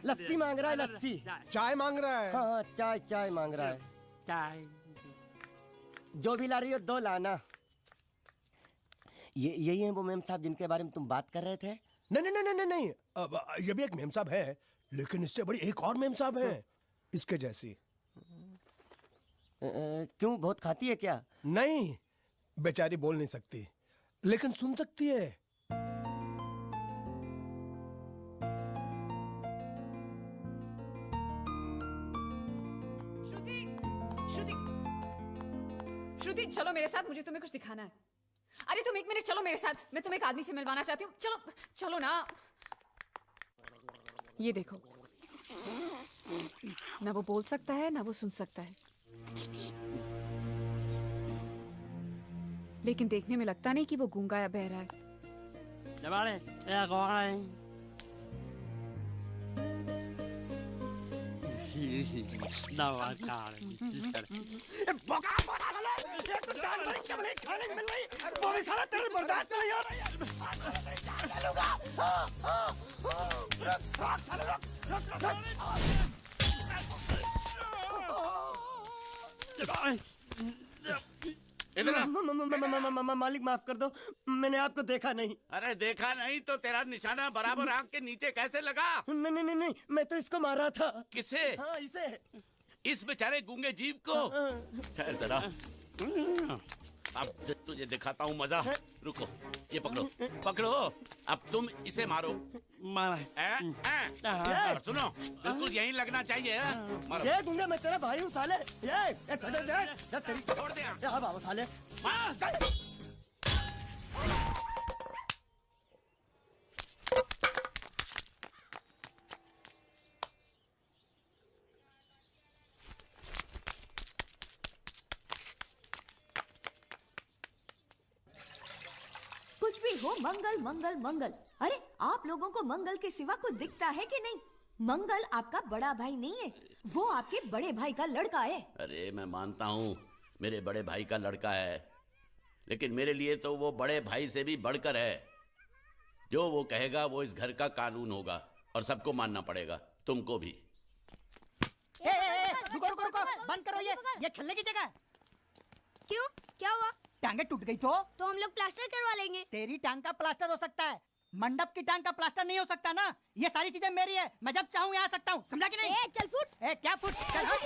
लस्सी मांग रहा है, लस्सी। चाय मांग रहा है। हाँ चाय चाय मांग रहा है। चाय जो भी ला रही हो 2 लाना। ये यही है वो मेम साहब जिनके बारे में तुम बात कर रहे थे? नहीं नहीं नहीं नहीं नहीं, अब ये भी एक मेम साहब है, लेकिन इससे बड़ी एक और मेम साहब है इसके जैसी। क्यों, बहुत खाती है क्या? नहीं, बेचारी बोल नहीं सकती, लेकिन सुन सकती है। श्रुति, श्रुति, श्रुति चलो मेरे साथ, मुझे तुम्हें कुछ दिखाना है। अरे तुम 1 मिनट चलो मेरे साथ, मैं तुम्हें एक आदमी से मिलवाना चाहती हूँ। चलो चलो ना। ये देखो, ना वो बोल सकता है ना वो सुन सकता है, लेकिन देखने में लगता नहीं कि वो गूंगा या बहरा है। खाने को मिल रही, वो भी सारा तेरे बर्दाश्त नहीं हो रहा। मालिक माफ कर दो, मैंने आपको देखा नहीं। अरे देखा नहीं तो तेरा निशाना बराबर आंख के नीचे कैसे लगा? नहीं नहीं नहीं, मैं तो इसको मारा था। किसे? हाँ इसे। इस बेचारे गूंगे जीव को? ठहर जरा, अब तुझे दिखाता हूँ मजा। रुको, ये पकड़ो पकड़ो, अब तुम इसे मारो। सुनो, बिल्कुल यहीं लगना चाहिए। मारो। ये गूंगा, मैं तेरा भाई हूँ साले। ये छोड़ दे। हाँ बाबा साले। कुछ भी हो, मंगल मंगल मंगल। अरे आप लोगों को मंगल के सिवा कुछ दिखता है कि नहीं? मंगल आपका बड़ा भाई नहीं है, वो आपके बड़े भाई का लड़का है। अरे मैं मानता हूँ मेरे बड़े भाई का लड़का है, लेकिन मेरे लिए तो वो बड़े भाई से भी बढ़कर है। जो वो कहेगा वो इस घर का कानून होगा और सबको मानना पड़ेगा, तुमको भी। रुको रुको रुको, बंद करो ये खेलने की जगह। क्यों, क्या हुआ? टांगे टूट गई तो हम लोग प्लास्टर करवा लेंगे। तेरी टांग का प्लास्टर हो सकता है, मंडप की टांग का प्लास्टर नहीं हो सकता ना। ये सारी चीजें मेरी है, मैं जब चाहूँ यहाँ आ सकता हूँ, समझा कि नहीं? चल फुट। क्या फुट? चल हट।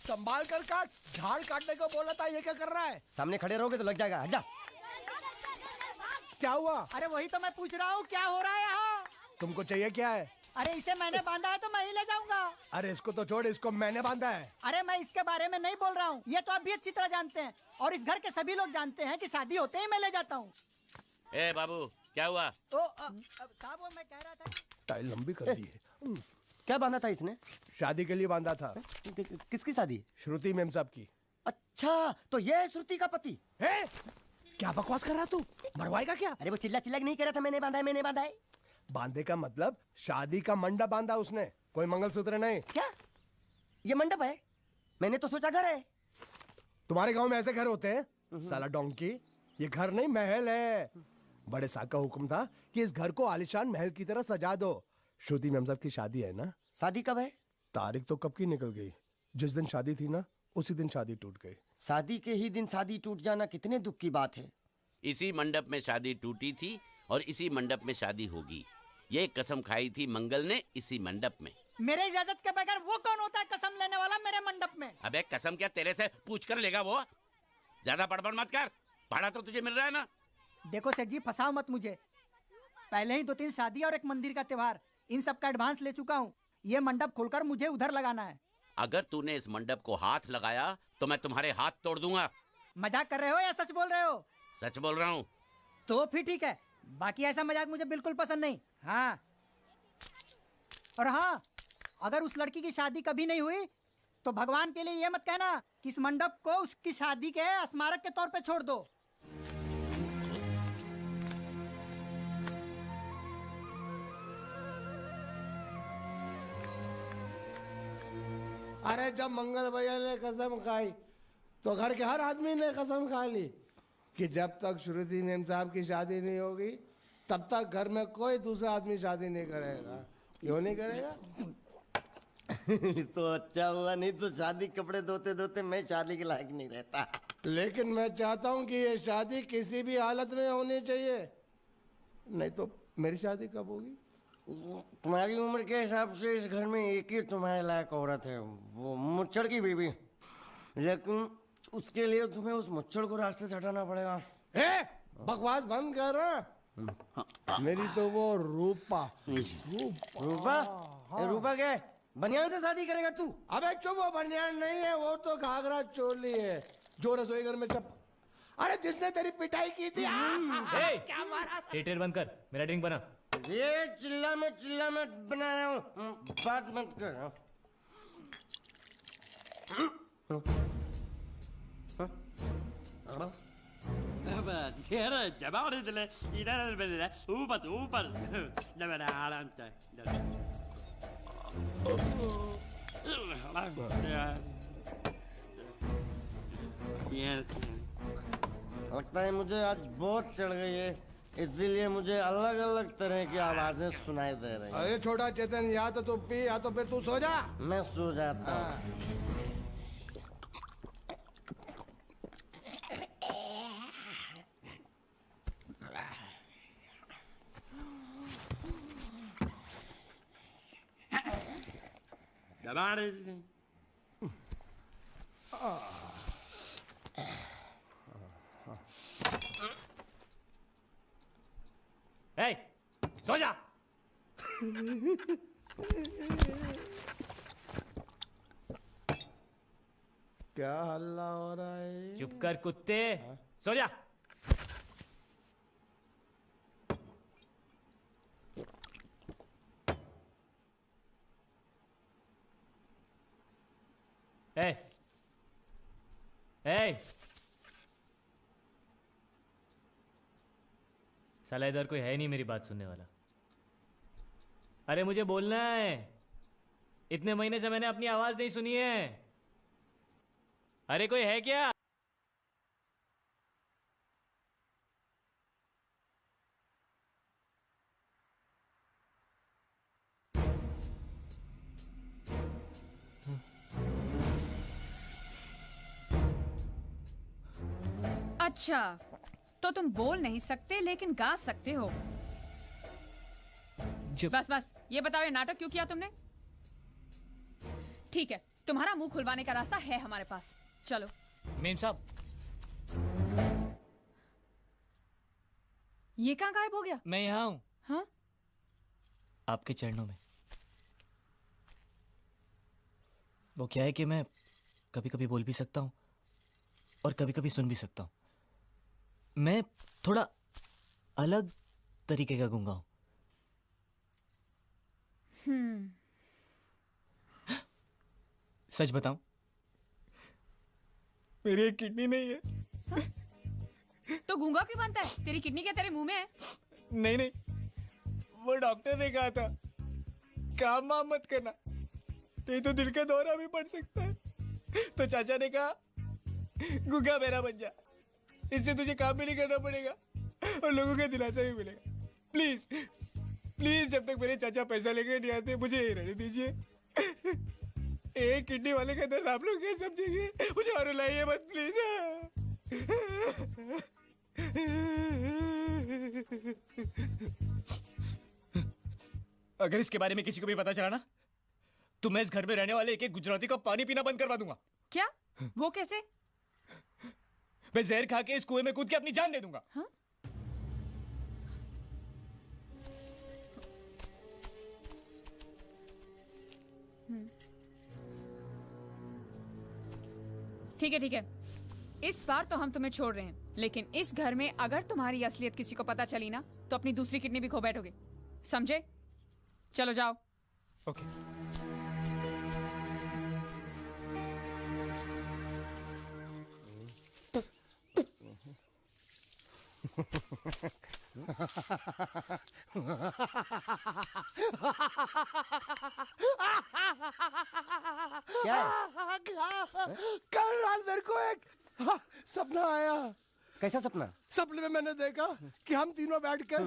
संभाल कर काट, झाड़ काटने को बोला था, ये क्या कर रहा है? सामने खड़े रहोगे तो लग जाएगा, हट जा। क्या हुआ? अरे वही तो मैं पूछ रहा हूँ, क्या हो रहा है यहाँ? तुमको चाहिए क्या है? अरे इसे मैंने बांधा है तो मैं ही ले जाऊंगा। अरे इसको तो छोड़, इसको मैंने बांधा है। अरे मैं इसके बारे में नहीं बोल रहा हूँ, ये तो आप भी अच्छी तरह जानते हैं और इस घर के सभी लोग जानते हैं कि शादी होते ही मैं ले जाता हूँ। ए बाबू, क्या हुआ? तो साहब वो मैं कह रहा था टाइल लंबी कर दी है। क्या बांधा था इसने? शादी के लिए बांधा था। किसकी शादी? श्रुति मेम साहब की। अच्छा, तो ये है श्रुति का पति? है? क्या बकवास कर रहा तू? मरवाएगा क्या? अरे वो चिल्ला चिल्ला के नहीं कह रहा था मैंने बांधा है, मैंने बांधा है। बांधे का मतलब शादी का मंडप बांधा उसने, कोई मंगलसूत्र नहीं। क्या ये मंडप है? मैंने तो सोचा घर है। तुम्हारे गांव में ऐसे घर होते हैं? साला डोंकी, ये घर नहीं महल है। बड़े साहब का हुक्म था कि इस घर को आलीशान महल की तरह सजा दो। श्रुति मेम साहब की शादी है ना? शादी कब है? तारीख तो कब की निकल गई। जिस दिन शादी थी ना, उसी दिन शादी टूट गई। शादी के ही दिन शादी टूट जाना कितने दुख की बात है। इसी मंडप में शादी टूटी थी और इसी मंडप में शादी होगी। ये कसम खाई थी मंगल ने इसी मंडप में। मेरे इजाजत के बगैर वो कौन होता है कसम लेने वाला मेरे मंडप में? अबे कसम क्या तेरे से पूछ कर लेगा वो? ज्यादा बड़बड़ मत कर, भाड़ा तो तुझे मिल रहा है ना। देखो सेठ जी, फंसाओ मत मुझे। पहले ही 2-3 शादी और एक मंदिर का त्योहार, इन सब का एडवांस ले चुका हूँ। ये मंडप खोलकर मुझे उधर लगाना है। अगर तूने इस मंडप को हाथ लगाया तो मैं तुम्हारे हाथ तोड़ दूंगा। मजाक कर रहे हो या सच बोल रहे हो? सच बोल रहा हूँ। तो फिर ठीक है, बाकी ऐसा मजाक मुझे बिल्कुल पसंद नहीं। हाँ, और हाँ, अगर उस लड़की की शादी कभी नहीं हुई तो भगवान के लिए ये मत कहना कि इस मंडप को उसकी शादी के स्मारक के तौर पे छोड़ दो। अरे जब मंगल भैया ने कसम खाई तो घर के हर आदमी ने कसम खा ली कि जब तक श्रुति मेम साहब की शादी नहीं होगी तब तक घर में कोई दूसरा आदमी शादी नहीं करेगा। क्यों नहीं करेगा? तो अच्छा हुआ, नहीं तो शादी कपड़े धोते धोते मैं शादी के लायक नहीं रहता। लेकिन मैं चाहता हूँ कि ये शादी किसी भी हालत में होनी चाहिए, नहीं तो मेरी शादी कब होगी? तुम्हारी उम्र के हिसाब से इस घर में एक ही तुम्हारे लायक औरत है, वो मुच्छड़ की बीवी। लेकिन उसके लिए तुम्हें उस मुच्छड़ को रास्ते से हटाना पड़ेगा। बकवास बंद कर। मेरी तो वो रूपा। रूपा? रूपा क्या है? बनियान से शादी करेगा तू? अबे चुप, वो बनियान नहीं है, वो तो घाघरा चोली है जो रसोई घर में अरे जिसने तेरी पिटाई की थी। क्या मारा? थिएटर बंद कर, मेरा ड्रिंक बना। ये चिल्ला में बना रहा हूँ, बात मत कर। लगता है मुझे आज बहुत चढ़ गई है, इसीलिए मुझे अलग अलग तरह की आवाजें सुनाई दे रही हैं। अरे छोटा चेतन, या तो तू पी या तो फिर तू सो जा। मैं सो जाता हूँ। सो जा। क्या हल्ला हो रहा है? चुप कर कुत्ते, सो जा। ए, साला इधर कोई है नहीं मेरी बात सुनने वाला। अरे मुझे बोलना है, इतने महीने से मैंने अपनी आवाज नहीं सुनी है। अरे कोई है क्या? अच्छा, तो तुम बोल नहीं सकते लेकिन गा सकते हो। बस बस ये बताओ, ये नाटक क्यों किया तुमने? ठीक है, तुम्हारा मुंह खुलवाने का रास्ता है हमारे पास, चलो। मेम साहब, ये कहाँ गायब हो गया? मैं यहाँ हूँ। हाँ? आपके चरणों में। वो क्या है कि मैं कभी कभी बोल भी सकता हूँ और कभी कभी सुन भी सकता हूँ। मैं थोड़ा अलग तरीके का गूंगा हूँ। सच बताऊं, मेरी एक किडनी नहीं है। तो गूंगा क्यों बनता है? तेरी किडनी क्या तेरे मुंह में है? नहीं नहीं, वो डॉक्टर ने कहा था काम वाम मत करना, नहीं तो दिल का दौरा भी पड़ सकता है। तो चाचा ने कहा गूंगा बेरा बन जा, इससे तुझे काम भी नहीं करना पड़ेगा और लोगों का दिलासा भी मिलेगा। प्लीज प्लीज, जब तक मेरे चाचा पैसा लेके नहीं आते मुझे यही रहने दीजिए। एक किडनी वाले का दर्द आप लोग कैसे समझेंगे? मुझे और रुलाइए मत प्लीज। अगर इसके बारे में किसी को भी पता चला ना, तो मैं इस घर में रहने वाले एक एक गुजराती का पानी पीना बंद करवा दूंगा। क्या? वो कैसे? मैं जहर खा के इस कुएं में कूद के अपनी जान दे दूंगा। हाँ? ठीक है ठीक है, इस बार तो हम तुम्हें छोड़ रहे हैं, लेकिन इस घर में अगर तुम्हारी असलियत किसी को पता चली ना, तो अपनी दूसरी किडनी भी खो बैठोगे, समझे? चलो जाओ। ओके। क्या है? कल रात मेरे को एक सपना आया। कैसा सपना? सपने में मैंने देखा कि हम तीनों बैठ कर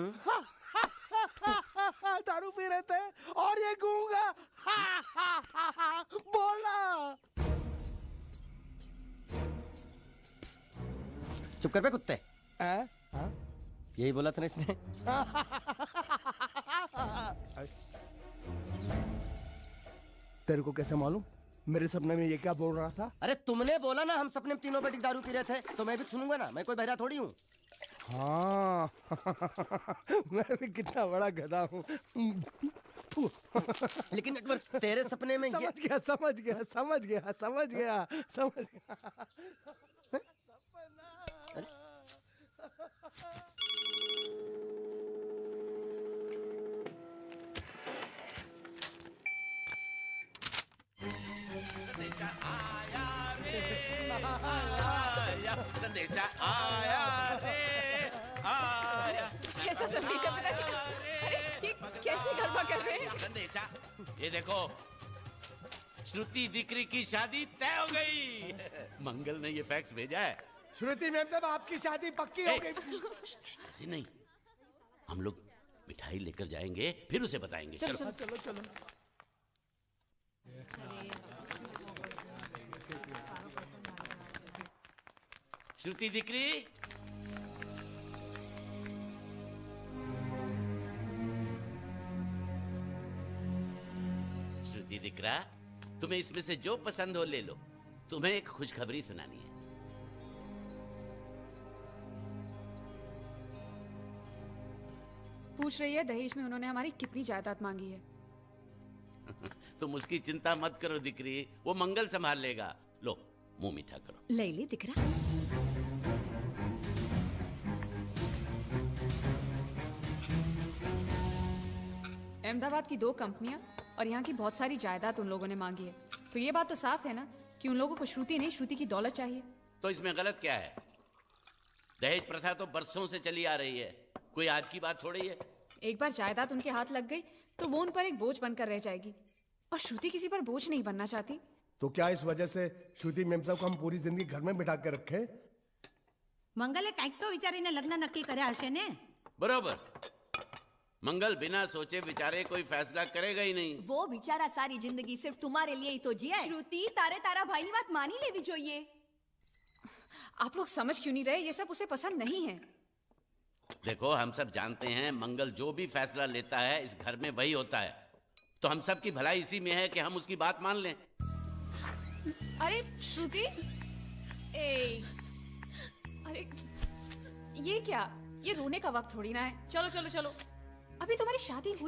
दारू पी रहे थे और ये गूंगा बोला। चुप कर बे कुत्ते। यही बोला था ना इसने। तेरे को कैसे मालूम मेरे सपने में ये क्या बोल रहा था? अरे तुमने बोला ना हम सपने में तीनों बैठ के दारू पी रहे थे, तो मैं भी सुनूंगा ना, मैं कोई बहरा थोड़ी हूँ। हाँ मैं भी कितना बड़ा गधा हूँ। लेकिन एक बार तेरे सपने में समझ गया समझ गया समझ गया समझ गया समझ गया। संदेशा आया रे आया। कैसा संदेशा पिताजी? अरे ये कैसे गरबा कर रहे हैं? संदेशा, ये देखो, श्रुति दिकरी की शादी तय हो गई। मंगल ने ये फैक्स भेजा है। श्रुति मैम साहब आपकी शादी पक्की हो गई। ऐसे नहीं, हम लोग मिठाई लेकर जाएंगे फिर उसे बताएंगे। चलो चलो चलो चलो। श्रुति दिकरी, श्रुति दिकरा, तुम्हें इसमें से जो पसंद हो ले लो। तुम्हें एक खुशखबरी सुनानी है। पूछ रही है दहेज में उन्होंने हमारी कितनी जायदाद मांगी है। तुम उसकी चिंता मत करो दिकरी, वो मंगल संभाल लेगा। लो मुंह मीठा करो। ले ले दिख रहा। अहमदाबाद की 2 कंपनियां और यहाँ की बहुत सारी जायदाद उन लोगों ने मांगी है, तो ये बात तो साफ है ना कि उन लोगों को श्रुति नहीं, श्रुति की दौलत चाहिए। तो इसमें गलत क्या है? दहेज प्रथा तो बरसों से चली आ रही है, कोई आज की बात थोड़ी है। एक बार जायदाद उनके हाथ लग गई तो वो उन पर एक बोझ बनकर रह जाएगी, और श्रुति किसी पर बोझ नहीं बनना चाहती। तो क्या इस वजह से श्रुति मैम साहब को हम पूरी जिंदगी घर में बिठा के रखे? મંગલે કંઈક તો વિચારીને લગ્ન નક્કી કર્યા હશે ને? बरोबर, मंगल बिना सोचे विचारे कोई फैसला करेगा ही नहीं। वो बेचारा सारी जिंदगी सिर्फ तुम्हारे लिए ही तो जिया है। श्रुति तारे तारा भाई ની વાત માની લેવી જોઈએ। आप लोग समझ क्यों नहीं रहे? ये सब उसे पसंद नहीं है। देखो हम सब जानते हैं मंगल जो भी फैसला लेता है इस घर में वही होता है, तो हम सब की भलाई इसी में है कि हम उसकी बात मान लें। अरे श्रुति, ए, अरे ये क्या? ये रोने का वक्त थोड़ी ना है। चलो चलो चलो, अभी तुम्हारी शादी हुई